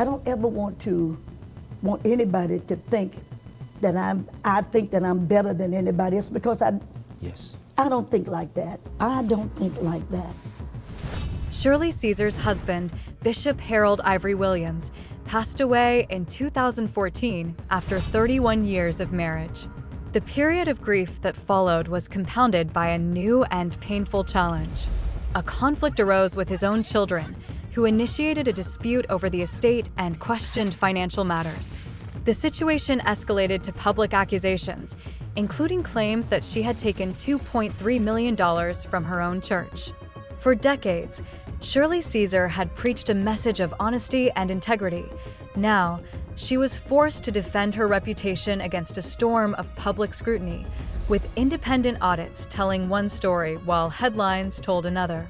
I don't ever want anybody to think that I think that I'm better than anybody else, because Yes. I don't think like that. I don't think like that. Shirley Caesar's husband, Bishop Harold Ivory Williams, passed away in 2014 after 31 years of marriage. The period of grief that followed was compounded by a new and painful challenge. A conflict arose with his own children, who initiated a dispute over the estate and questioned financial matters. The situation escalated to public accusations, including claims that she had taken $2.3 million from her own church. For decades, Shirley Caesar had preached a message of honesty and integrity. Now, she was forced to defend her reputation against a storm of public scrutiny, with independent audits telling one story while headlines told another.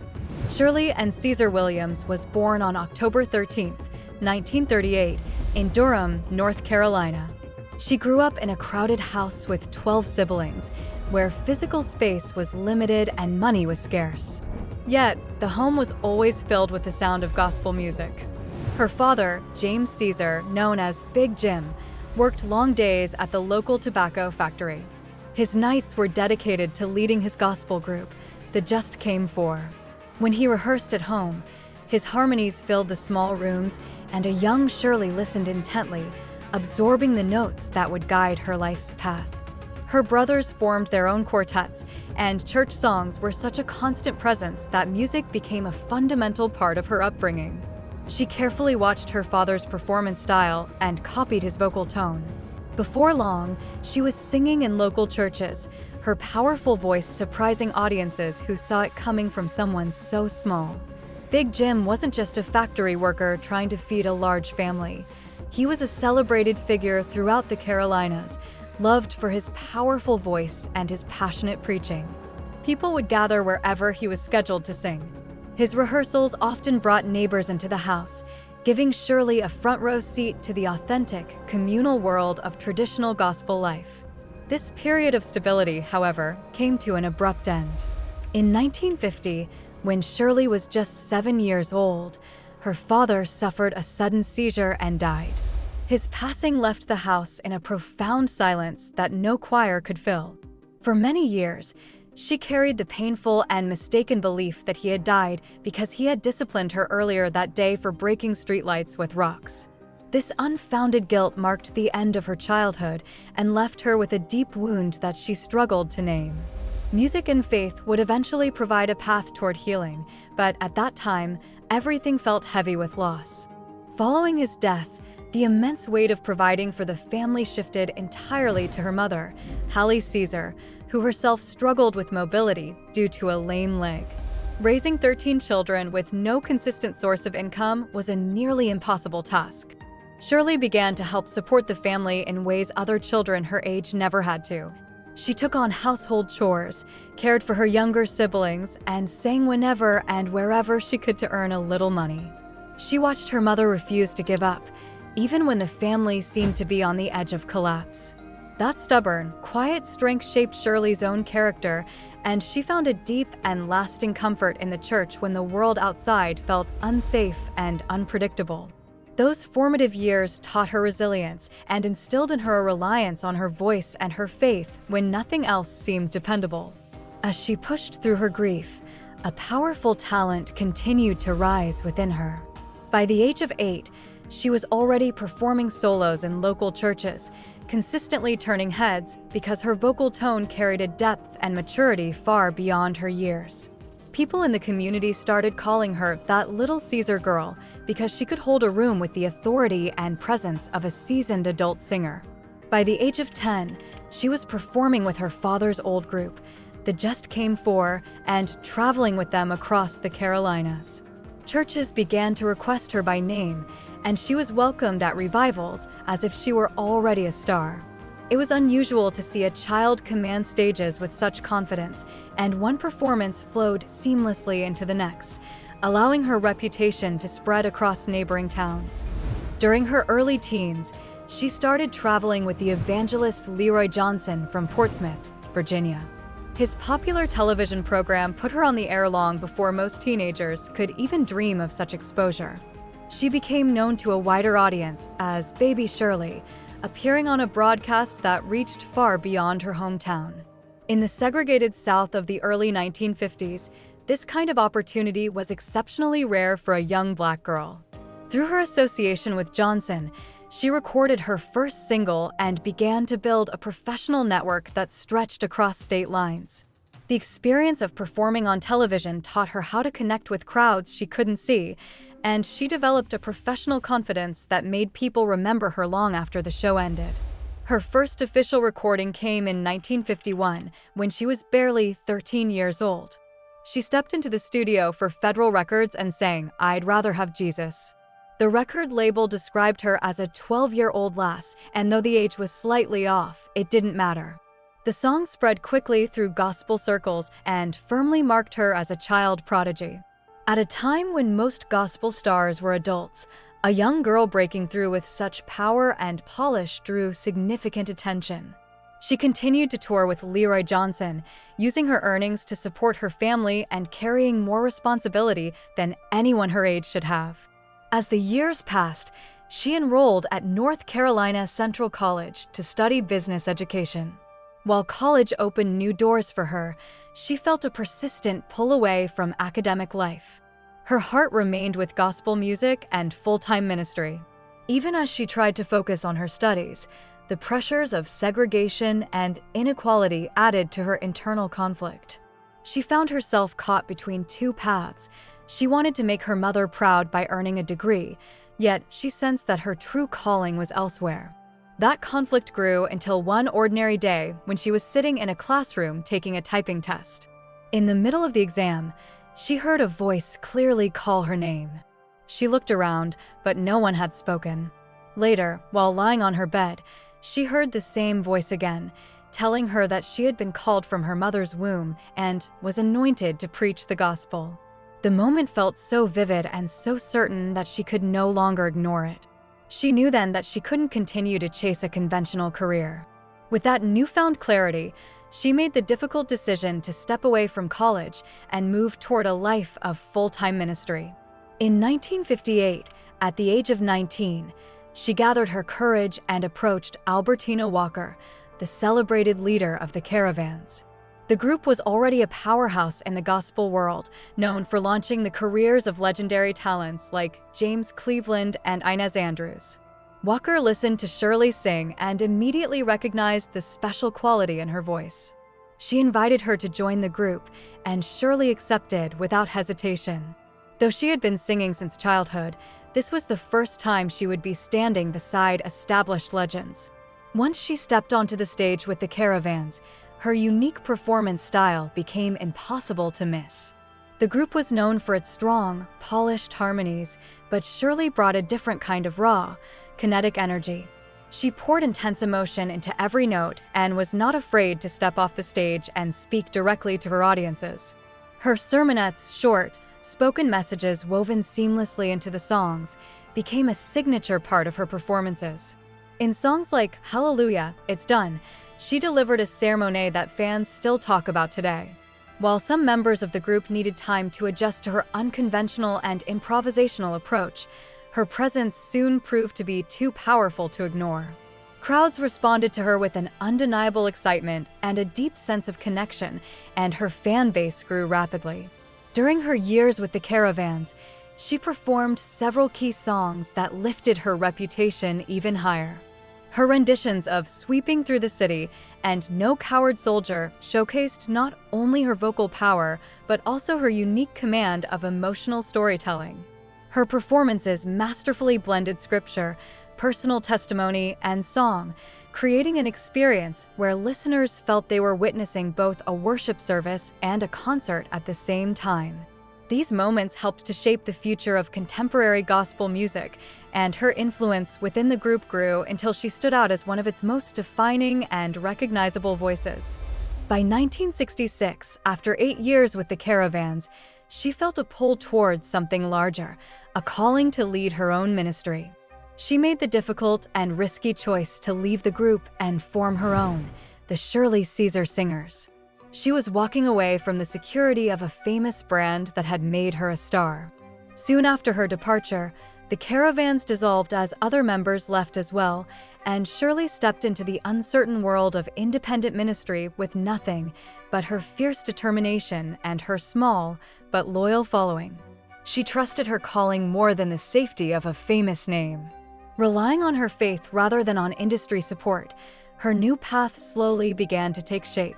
Shirley Ann Caesar Williams was born on October 13, 1938, in Durham, North Carolina. She grew up in a crowded house with 12 siblings, where physical space was limited and money was scarce. Yet, the home was always filled with the sound of gospel music. Her father, James Caesar, known as Big Jim, worked long days at the local tobacco factory. His nights were dedicated to leading his gospel group, the Just Came For. When he rehearsed at home, his harmonies filled the small rooms, and a young Shirley listened intently, absorbing the notes that would guide her life's path. Her brothers formed their own quartets, and church songs were such a constant presence that music became a fundamental part of her upbringing. She carefully watched her father's performance style and copied his vocal tone. Before long, she was singing in local churches, her powerful voice surprising audiences who saw it coming from someone so small. Big Jim wasn't just a factory worker trying to feed a large family. He was a celebrated figure throughout the Carolinas, loved for his powerful voice and his passionate preaching. People would gather wherever he was scheduled to sing. His rehearsals often brought neighbors into the house, giving Shirley a front-row seat to the authentic, communal world of traditional gospel life. This period of stability, however, came to an abrupt end. In 1950, when Shirley was just 7 years old, her father suffered a sudden seizure and died. His passing left the house in a profound silence that no choir could fill. For many years, she carried the painful and mistaken belief that he had died because he had disciplined her earlier that day for breaking streetlights with rocks. This unfounded guilt marked the end of her childhood and left her with a deep wound that she struggled to name. Music and faith would eventually provide a path toward healing, but at that time, everything felt heavy with loss. Following his death, the immense weight of providing for the family shifted entirely to her mother, Shirley Caesar, who herself struggled with mobility due to a lame leg. Raising 13 children with no consistent source of income was a nearly impossible task. Shirley began to help support the family in ways other children her age never had to. She took on household chores, cared for her younger siblings, and sang whenever and wherever she could to earn a little money. She watched her mother refuse to give up, even when the family seemed to be on the edge of collapse. That stubborn, quiet strength shaped Shirley's own character, and she found a deep and lasting comfort in the church when the world outside felt unsafe and unpredictable. Those formative years taught her resilience and instilled in her a reliance on her voice and her faith when nothing else seemed dependable. As she pushed through her grief, a powerful talent continued to rise within her. By the age of 8, she was already performing solos in local churches, consistently turning heads because her vocal tone carried a depth and maturity far beyond her years. People in the community started calling her that little Caesar girl because she could hold a room with the authority and presence of a seasoned adult singer. By the age of 10, she was performing with her father's old group, the Just Came For, and traveling with them across the Carolinas. Churches began to request her by name, and she was welcomed at revivals as if she were already a star. It was unusual to see a child command stages with such confidence, and one performance flowed seamlessly into the next, allowing her reputation to spread across neighboring towns. During her early teens, she started traveling with the evangelist Leroy Johnson from Portsmouth, Virginia. His popular television program put her on the air long before most teenagers could even dream of such exposure. She became known to a wider audience as Baby Shirley, appearing on a broadcast that reached far beyond her hometown. In the segregated South of the early 1950s, this kind of opportunity was exceptionally rare for a young Black girl. Through her association with Johnson, she recorded her first single and began to build a professional network that stretched across state lines. The experience of performing on television taught her how to connect with crowds she couldn't see, and she developed a professional confidence that made people remember her long after the show ended. Her first official recording came in 1951, when she was barely 13 years old. She stepped into the studio for Federal Records and sang, "I'd Rather Have Jesus." The record label described her as a 12-year-old lass, and though the age was slightly off, it didn't matter. The song spread quickly through gospel circles and firmly marked her as a child prodigy. At a time when most gospel stars were adults, a young girl breaking through with such power and polish drew significant attention. She continued to tour with Leroy Johnson, using her earnings to support her family and carrying more responsibility than anyone her age should have. As the years passed, she enrolled at North Carolina Central College to study business education. While college opened new doors for her, she felt a persistent pull away from academic life. Her heart remained with gospel music and full-time ministry. Even as she tried to focus on her studies, the pressures of segregation and inequality added to her internal conflict. She found herself caught between two paths. She wanted to make her mother proud by earning a degree, yet she sensed that her true calling was elsewhere. That conflict grew until one ordinary day when she was sitting in a classroom taking a typing test. In the middle of the exam, she heard a voice clearly call her name. She looked around, but no one had spoken. Later, while lying on her bed, she heard the same voice again, telling her that she had been called from her mother's womb and was anointed to preach the gospel. The moment felt so vivid and so certain that she could no longer ignore it. She knew then that she couldn't continue to chase a conventional career. With that newfound clarity, she made the difficult decision to step away from college and move toward a life of full-time ministry. In 1958, at the age of 19, she gathered her courage and approached Albertina Walker, the celebrated leader of the Caravans. The group was already a powerhouse in the gospel world, known for launching the careers of legendary talents like James Cleveland and Inez Andrews. Walker listened to Shirley sing and immediately recognized the special quality in her voice. She invited her to join the group, and Shirley accepted without hesitation. Though she had been singing since childhood, this was the first time she would be standing beside established legends. Once she stepped onto the stage with the Caravans, her unique performance style became impossible to miss. The group was known for its strong, polished harmonies, but Shirley brought a different kind of raw, kinetic energy. She poured intense emotion into every note and was not afraid to step off the stage and speak directly to her audiences. Her sermonettes, short, spoken messages woven seamlessly into the songs, became a signature part of her performances. In songs like "Hallelujah, It's Done," she delivered a sermone that fans still talk about today. While some members of the group needed time to adjust to her unconventional and improvisational approach, her presence soon proved to be too powerful to ignore. Crowds responded to her with an undeniable excitement and a deep sense of connection, and her fan base grew rapidly. During her years with the Caravans, she performed several key songs that lifted her reputation even higher. Her renditions of "Sweeping Through the City" and "No Coward Soldier" showcased not only her vocal power, but also her unique command of emotional storytelling. Her performances masterfully blended scripture, personal testimony, and song, creating an experience where listeners felt they were witnessing both a worship service and a concert at the same time. These moments helped to shape the future of contemporary gospel music, and her influence within the group grew until she stood out as one of its most defining and recognizable voices. By 1966, after 8 years with the Caravans, she felt a pull towards something larger, a calling to lead her own ministry. She made the difficult and risky choice to leave the group and form her own, the Shirley Caesar Singers. She was walking away from the security of a famous brand that had made her a star. Soon after her departure, The caravans dissolved as other members left as well, and Shirley stepped into the uncertain world of independent ministry with nothing but her fierce determination and her small but loyal following. She trusted her calling more than the safety of a famous name. Relying on her faith rather than on industry support, her new path slowly began to take shape.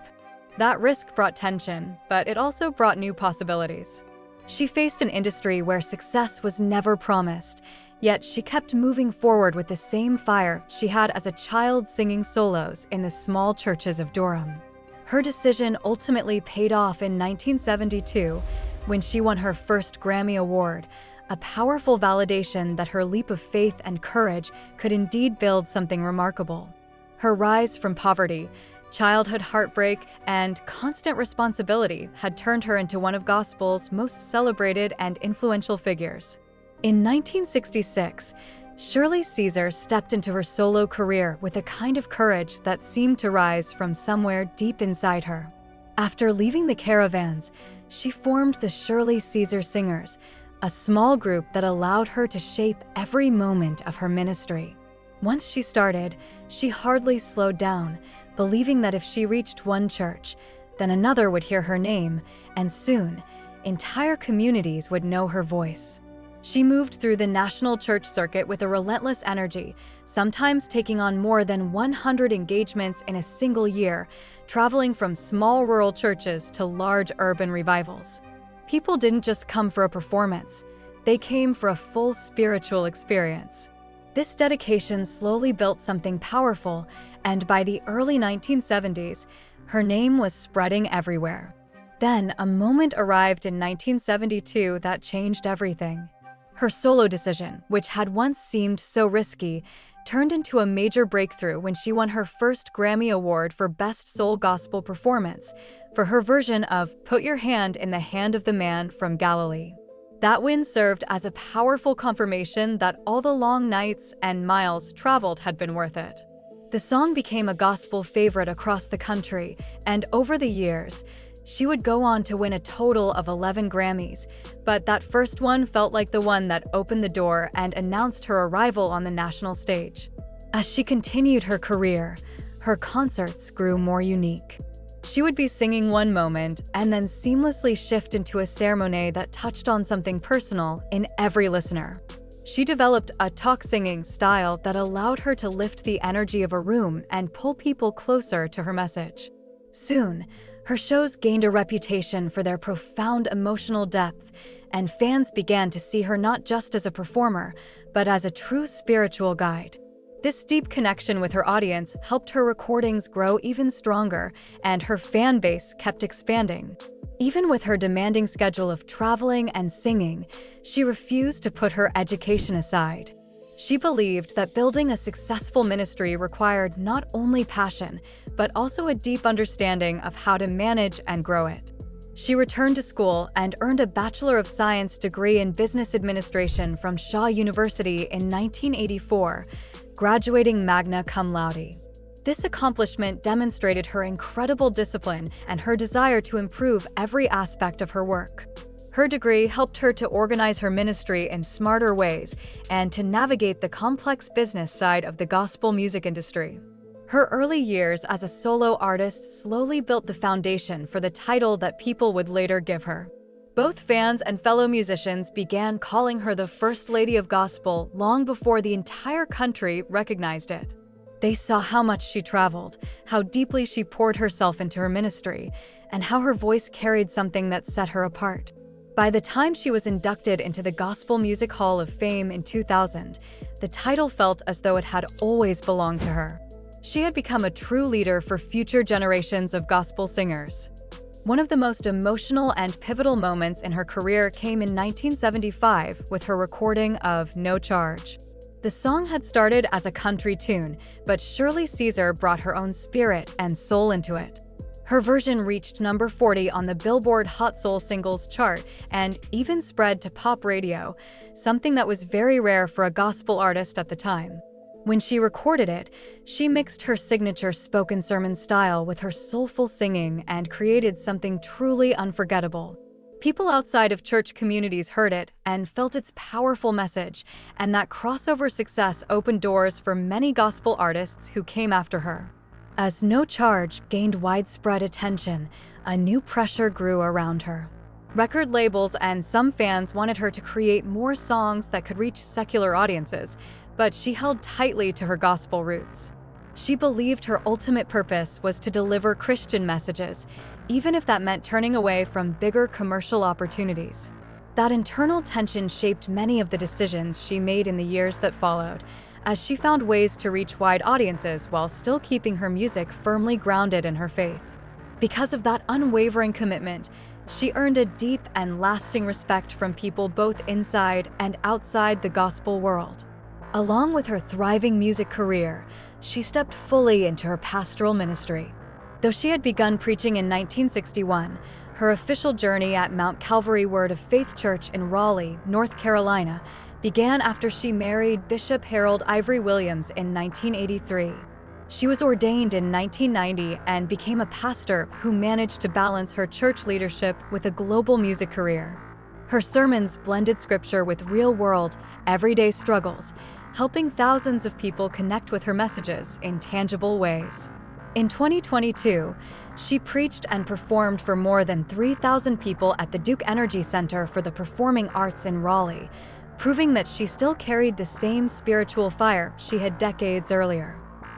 That risk brought tension, but it also brought new possibilities. She faced an industry where success was never promised, yet she kept moving forward with the same fire she had as a child singing solos in the small churches of Durham. Her decision ultimately paid off in 1972 when she won her first Grammy Award, a powerful validation that her leap of faith and courage could indeed build something remarkable. Her rise from poverty, childhood heartbreak, and constant responsibility had turned her into one of gospel's most celebrated and influential figures. In 1966, Shirley Caesar stepped into her solo career with a kind of courage that seemed to rise from somewhere deep inside her. After leaving the caravans, she formed the Shirley Caesar Singers, a small group that allowed her to shape every moment of her ministry. Once she started, she hardly slowed down, believing that if she reached one church, then another would hear her name, and soon, entire communities would know her voice. She moved through the national church circuit with a relentless energy, sometimes taking on more than 100 engagements in a single year, traveling from small rural churches to large urban revivals. People didn't just come for a performance, they came for a full spiritual experience. This dedication slowly built something powerful, and by the early 1970s, her name was spreading everywhere. Then, a moment arrived in 1972 that changed everything. Her solo decision, which had once seemed so risky, turned into a major breakthrough when she won her first Grammy Award for Best Soul Gospel Performance for her version of Put Your Hand in the Hand of the Man from Galilee. That win served as a powerful confirmation that all the long nights and miles traveled had been worth it. The song became a gospel favorite across the country, and over the years, she would go on to win a total of 11 Grammys, but that first one felt like the one that opened the door and announced her arrival on the national stage. As she continued her career, her concerts grew more unique. She would be singing one moment and then seamlessly shift into a ceremony that touched on something personal in every listener. She developed a talk-singing style that allowed her to lift the energy of a room and pull people closer to her message. Soon, her shows gained a reputation for their profound emotional depth, and fans began to see her not just as a performer, but as a true spiritual guide. This deep connection with her audience helped her recordings grow even stronger, and her fan base kept expanding. Even with her demanding schedule of traveling and singing, she refused to put her education aside. She believed that building a successful ministry required not only passion, but also a deep understanding of how to manage and grow it. She returned to school and earned a Bachelor of Science degree in Business Administration from Shaw University in 1984, graduating magna cum laude. This accomplishment demonstrated her incredible discipline and her desire to improve every aspect of her work. Her degree helped her to organize her ministry in smarter ways and to navigate the complex business side of the gospel music industry. Her early years as a solo artist slowly built the foundation for the title that people would later give her. Both fans and fellow musicians began calling her the First Lady of Gospel long before the entire country recognized it. They saw how much she traveled, how deeply she poured herself into her ministry, and how her voice carried something that set her apart. By the time she was inducted into the Gospel Music Hall of Fame in 2000, the title felt as though it had always belonged to her. She had become a true leader for future generations of gospel singers. One of the most emotional and pivotal moments in her career came in 1975 with her recording of No Charge. The song had started as a country tune, but Shirley Caesar brought her own spirit and soul into it. Her version reached number 40 on the Billboard Hot Soul Singles chart and even spread to pop radio, something that was very rare for a gospel artist at the time. When she recorded it, she mixed her signature spoken sermon style with her soulful singing and created something truly unforgettable. People outside of church communities heard it and felt its powerful message, and that crossover success opened doors for many gospel artists who came after her. As No Charge gained widespread attention, a new pressure grew around her. Record labels and some fans wanted her to create more songs that could reach secular audiences, but she held tightly to her gospel roots. She believed her ultimate purpose was to deliver Christian messages, even if that meant turning away from bigger commercial opportunities. That internal tension shaped many of the decisions she made in the years that followed, as she found ways to reach wide audiences while still keeping her music firmly grounded in her faith. Because of that unwavering commitment, she earned a deep and lasting respect from people both inside and outside the gospel world. Along with her thriving music career, she stepped fully into her pastoral ministry. Though she had begun preaching in 1961, her official journey at Mount Calvary Word of Faith Church in Raleigh, North Carolina, began after she married Bishop Harold Ivory Williams in 1983. She was ordained in 1990 and became a pastor who managed to balance her church leadership with a global music career. Her sermons blended scripture with real-world, everyday struggles, helping thousands of people connect with her messages in tangible ways. In 2022, she preached and performed for more than 3,000 people at the Duke Energy Center for the Performing Arts in Raleigh, proving that she still carried the same spiritual fire she had decades earlier.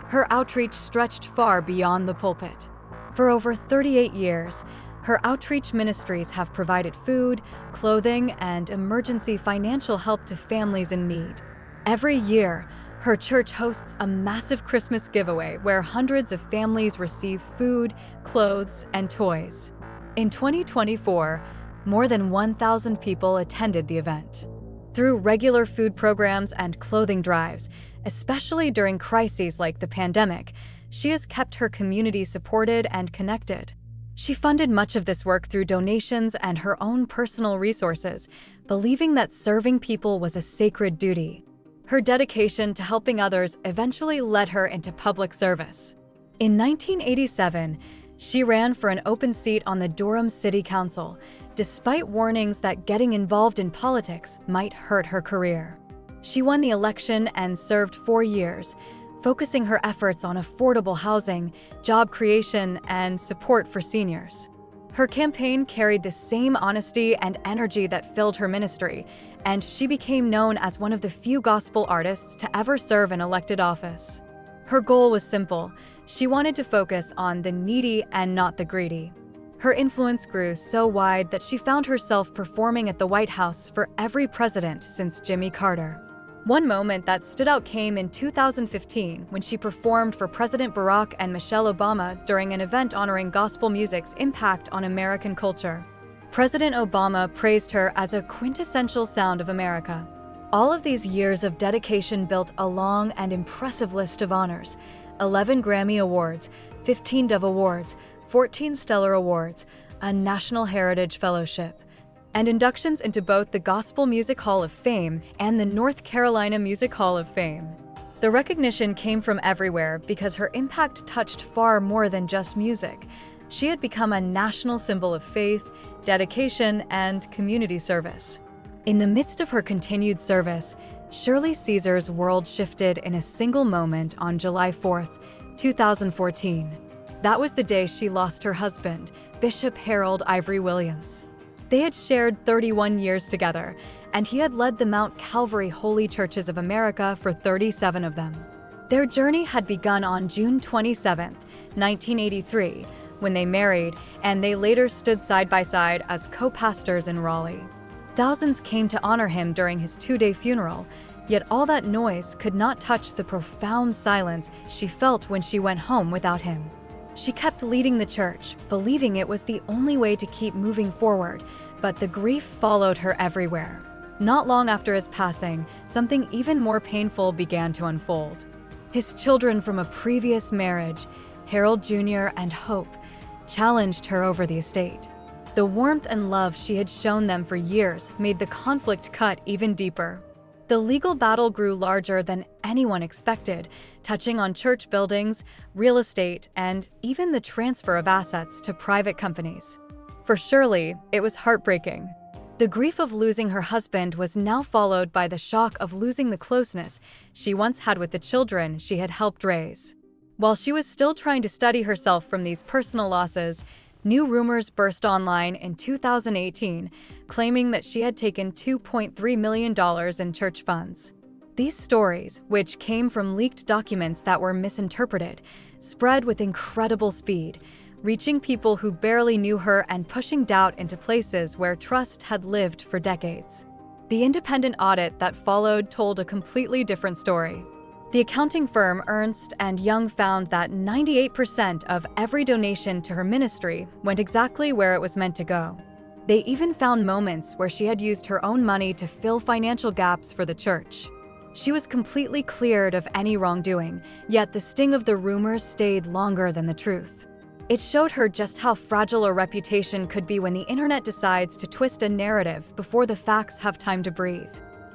Her outreach stretched far beyond the pulpit. For over 38 years, her outreach ministries have provided food, clothing, and emergency financial help to families in need. Every year, her church hosts a massive Christmas giveaway where hundreds of families receive food, clothes, and toys. In 2024, more than 1,000 people attended the event. Through regular food programs and clothing drives, especially during crises like the pandemic, she has kept her community supported and connected. She funded much of this work through donations and her own personal resources, believing that serving people was a sacred duty. Her dedication to helping others eventually led her into public service. In 1987, she ran for an open seat on the Durham City Council, despite warnings that getting involved in politics might hurt her career. She won the election and served 4 years, focusing her efforts on affordable housing, job creation, and support for seniors. Her campaign carried the same honesty and energy that filled her ministry, and she became known as one of the few gospel artists to ever serve in elected office. Her goal was simple. She wanted to focus on the needy and not the greedy. Her influence grew so wide that she found herself performing at the White House for every president since Jimmy Carter. One moment that stood out came in 2015 when she performed for President Barack and Michelle Obama during an event honoring gospel music's impact on American culture. President Obama praised her as a quintessential sound of America. All of these years of dedication built a long and impressive list of honors: 11 Grammy Awards, 15 Dove Awards, 14 Stellar Awards, a National Heritage Fellowship, and inductions into both the Gospel Music Hall of Fame and the North Carolina Music Hall of Fame. The recognition came from everywhere because her impact touched far more than just music. She had become a national symbol of faith, dedication, and community service. In the midst of her continued service, Shirley Caesar's world shifted in a single moment on July 4th, 2014. That was the day she lost her husband, Bishop Harold Ivory Williams. They had shared 31 years together, and he had led the Mount Calvary Holy Churches of America for 37 of them. Their journey had begun on June 27, 1983, when they married, and they later stood side by side as co-pastors in Raleigh. Thousands came to honor him during his 2-day funeral, yet all that noise could not touch the profound silence she felt when she went home without him. She kept leading the church, believing it was the only way to keep moving forward, but the grief followed her everywhere. Not long after his passing, something even more painful began to unfold. His children from a previous marriage, Harold Jr. and Hope, challenged her over the estate. The warmth and love she had shown them for years made the conflict cut even deeper. The legal battle grew larger than anyone expected, touching on church buildings, real estate, and even the transfer of assets to private companies. For Shirley, it was heartbreaking. The grief of losing her husband was now followed by the shock of losing the closeness she once had with the children she had helped raise. While she was still trying to steady herself from these personal losses, new rumors burst online in 2018, claiming that she had taken $2.3 million in church funds. These stories, which came from leaked documents that were misinterpreted, spread with incredible speed, reaching people who barely knew her and pushing doubt into places where trust had lived for decades. The independent audit that followed told a completely different story. The accounting firm Ernst & Young found that 98% of every donation to her ministry went exactly where it was meant to go. They even found moments where she had used her own money to fill financial gaps for the church. She was completely cleared of any wrongdoing, yet the sting of the rumors stayed longer than the truth. It showed her just how fragile a reputation could be when the internet decides to twist a narrative before the facts have time to breathe.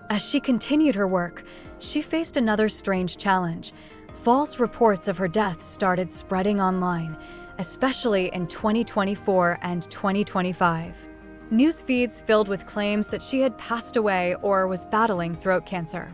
As she continued her work, she faced another strange challenge. False reports of her death started spreading online, especially in 2024 and 2025. News feeds filled with claims that she had passed away or was battling throat cancer.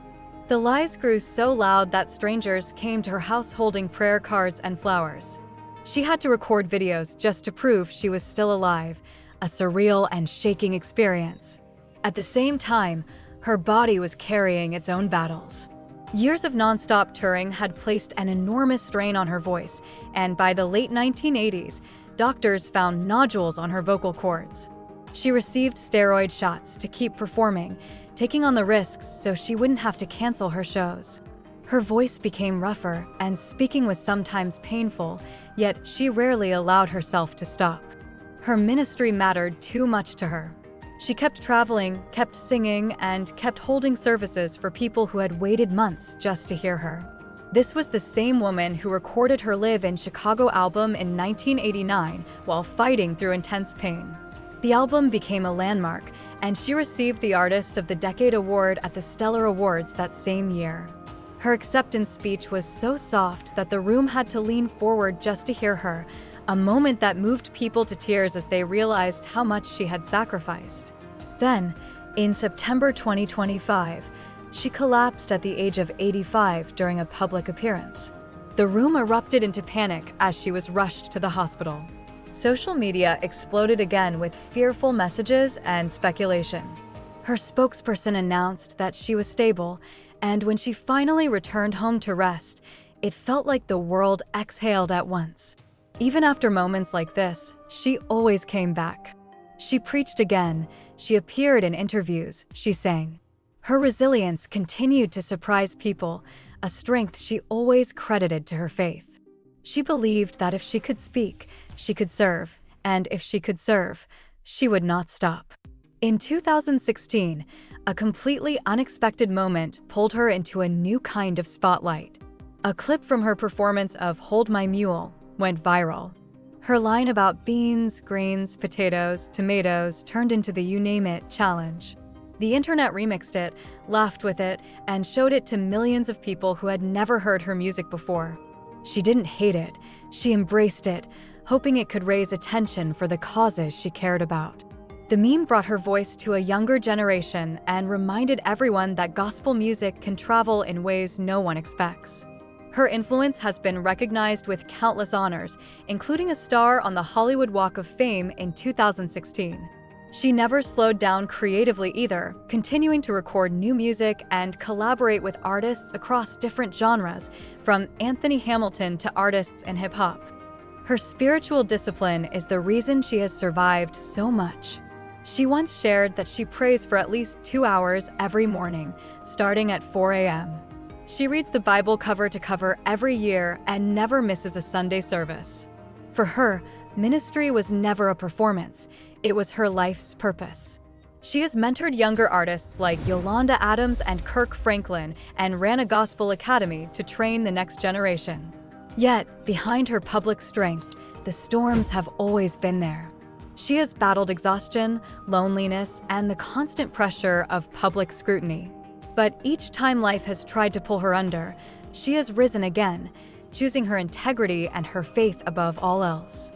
The lies grew so loud that strangers came to her house holding prayer cards and flowers. She had to record videos just to prove she was still alive, a surreal and shaking experience. At the same time, her body was carrying its own battles. Years of nonstop touring had placed an enormous strain on her voice, and by the late 1980s, doctors found nodules on her vocal cords. She received steroid shots to keep performing, taking on the risks so she wouldn't have to cancel her shows. Her voice became rougher, and speaking was sometimes painful, yet she rarely allowed herself to stop. Her ministry mattered too much to her. She kept traveling, kept singing, and kept holding services for people who had waited months just to hear her. This was the same woman who recorded her Live in Chicago album in 1989 while fighting through intense pain. The album became a landmark, and she received the Artist of the Decade award at the Stellar Awards that same year. Her acceptance speech was so soft that the room had to lean forward just to hear her, a moment that moved people to tears as they realized how much she had sacrificed. Then, in September 2025, she collapsed at the age of 85 during a public appearance. The room erupted into panic as she was rushed to the hospital. Social media exploded again with fearful messages and speculation. Her spokesperson announced that she was stable, and when she finally returned home to rest, it felt like the world exhaled at once. Even after moments like this, she always came back. She preached again, she appeared in interviews, she sang. Her resilience continued to surprise people, a strength she always credited to her faith. She believed that if she could speak, she could serve, and if she could serve, she would not stop. In 2016, a completely unexpected moment pulled her into a new kind of spotlight. A clip from her performance of Hold My Mule went viral. Her line about beans, greens, potatoes, tomatoes turned into the You Name It challenge. The internet remixed it, laughed with it, and showed it to millions of people who had never heard her music before. She didn't hate it, she embraced it, hoping it could raise attention for the causes she cared about. The meme brought her voice to a younger generation and reminded everyone that gospel music can travel in ways no one expects. Her influence has been recognized with countless honors, including a star on the Hollywood Walk of Fame in 2016. She never slowed down creatively either, continuing to record new music and collaborate with artists across different genres, from Anthony Hamilton to artists in hip-hop. Her spiritual discipline is the reason she has survived so much. She once shared that she prays for at least 2 hours every morning, starting at 4 a.m. She reads the Bible cover to cover every year and never misses a Sunday service. For her, ministry was never a performance, it was her life's purpose. She has mentored younger artists like Yolanda Adams and Kirk Franklin and ran a gospel academy to train the next generation. Yet, behind her public strength, the storms have always been there. She has battled exhaustion, loneliness, and the constant pressure of public scrutiny. But each time life has tried to pull her under, she has risen again, choosing her integrity and her faith above all else.